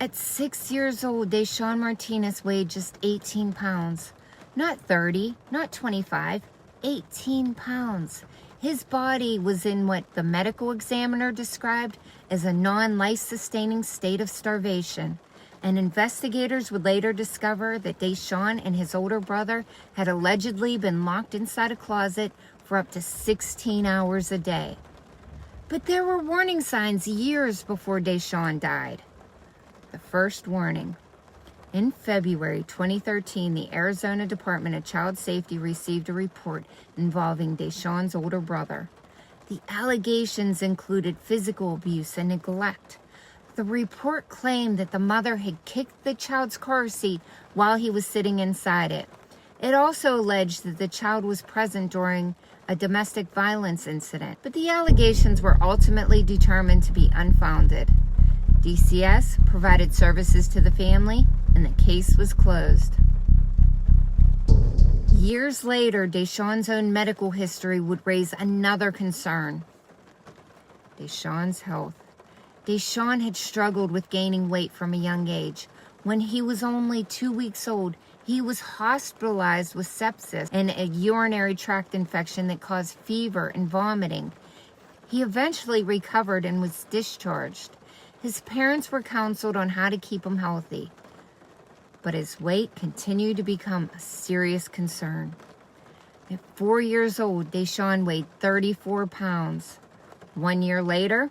At 6 years old, Deshaun Martinez weighed just 18 pounds. Not 30, not 25, 18 pounds. His body was in what the medical examiner described as a non-life-sustaining state of starvation. And investigators would later discover that Deshaun and his older brother had allegedly been locked inside a closet for up to 16 hours a day. But there were warning signs years before Deshaun died. The first warning. In February 2013, the Arizona Department of Child Safety received a report involving Deshaun's older brother. The allegations included physical abuse and neglect. The report claimed that the mother had kicked the child's car seat while he was sitting inside it. It also alleged that the child was present during a domestic violence incident, but the allegations were ultimately determined to be unfounded. DCS provided services to the family, and the case was closed. Years later, Deshaun's own medical history would raise another concern: Deshaun's health. Deshaun had struggled with gaining weight from a young age. When he was only 2 weeks old, he was hospitalized with sepsis and a urinary tract infection that caused fever and vomiting. He eventually recovered and was discharged. His parents were counseled on how to keep him healthy, but his weight continued to become a serious concern. At 4 years old, Deshaun weighed 34 pounds. 1 year later,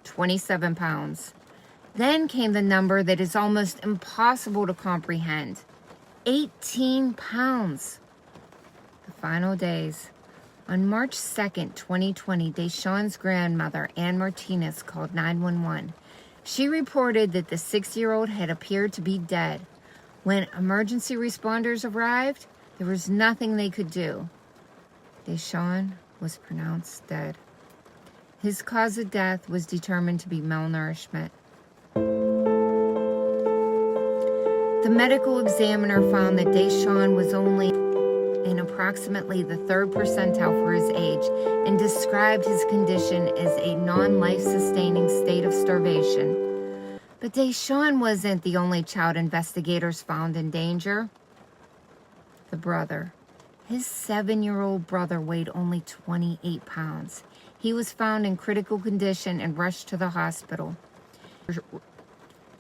27 pounds. Then came the number that is almost impossible to comprehend: 18 pounds. The final days. On March 2nd, 2020, Deshaun's grandmother, Ann Martinez, called 911. She reported that the 6-year-old had appeared to be dead. When emergency responders arrived, there was nothing they could do. Deshaun was pronounced dead. His cause of death was determined to be malnourishment. The medical examiner found that Deshaun was only in approximately the 3rd percentile for his age and described his condition as a non-life-sustaining state of starvation. But Deshaun wasn't the only child investigators found in danger. The brother. His 7-year-old brother weighed only 28 pounds. He was found in critical condition and rushed to the hospital.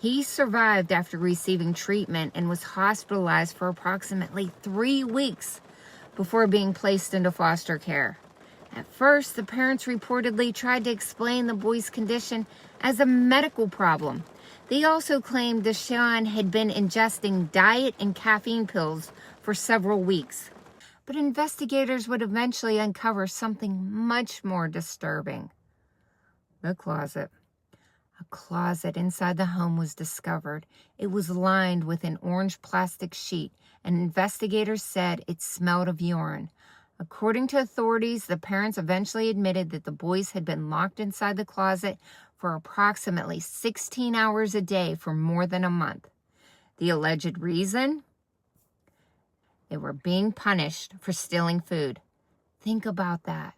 He survived after receiving treatment and was hospitalized for approximately 3 weeks before being placed into foster care. At first, the parents reportedly tried to explain the boy's condition as a medical problem. They also claimed Deshaun had been ingesting diet and caffeine pills for several weeks. But investigators would eventually uncover something much more disturbing. The closet. A closet inside the home was discovered. It was lined with an orange plastic sheet, and investigators said it smelled of urine. According to authorities, the parents eventually admitted that the boys had been locked inside the closet for approximately 16 hours a day for more than a month. The alleged reason? They were being punished for stealing food. Think about that.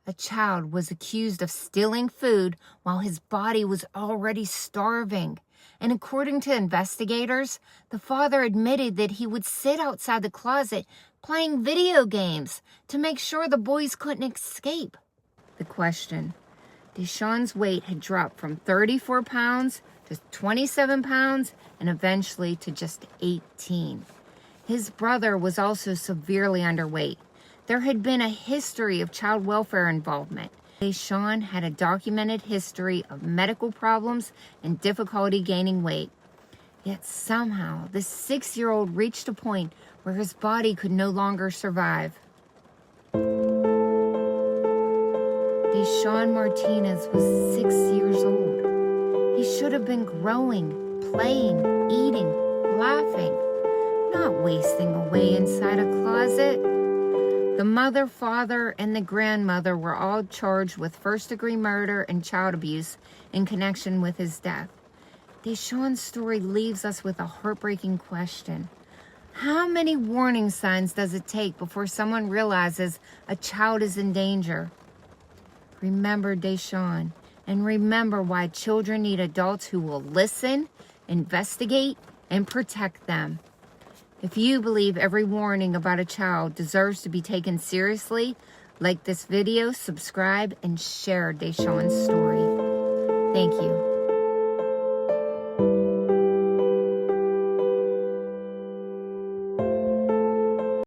A child was accused of stealing food while his body was already starving. And according to investigators, the father admitted that he would sit outside the closet playing video games to make sure the boys couldn't escape. The question: Deshaun's weight had dropped from 34 pounds to 27 pounds and eventually to just 18. His brother was also severely underweight. There had been a history of child welfare involvement. Deshaun had a documented history of medical problems and difficulty gaining weight. Yet somehow, the 6-year-old reached a point where his body could no longer survive. Deshaun Martinez was 6 years old. He should have been growing, playing, eating, laughing, not wasting away inside a closet. The mother, father, and the grandmother were all charged with first-degree murder and child abuse in connection with his death. Deshaun's story leaves us with a heartbreaking question. How many warning signs does it take before someone realizes a child is in danger? Remember Deshaun. And remember why children need adults who will listen, investigate, and protect them. If you believe every warning about a child deserves to be taken seriously, like this video, subscribe, and share Deshaun's story. Thank you.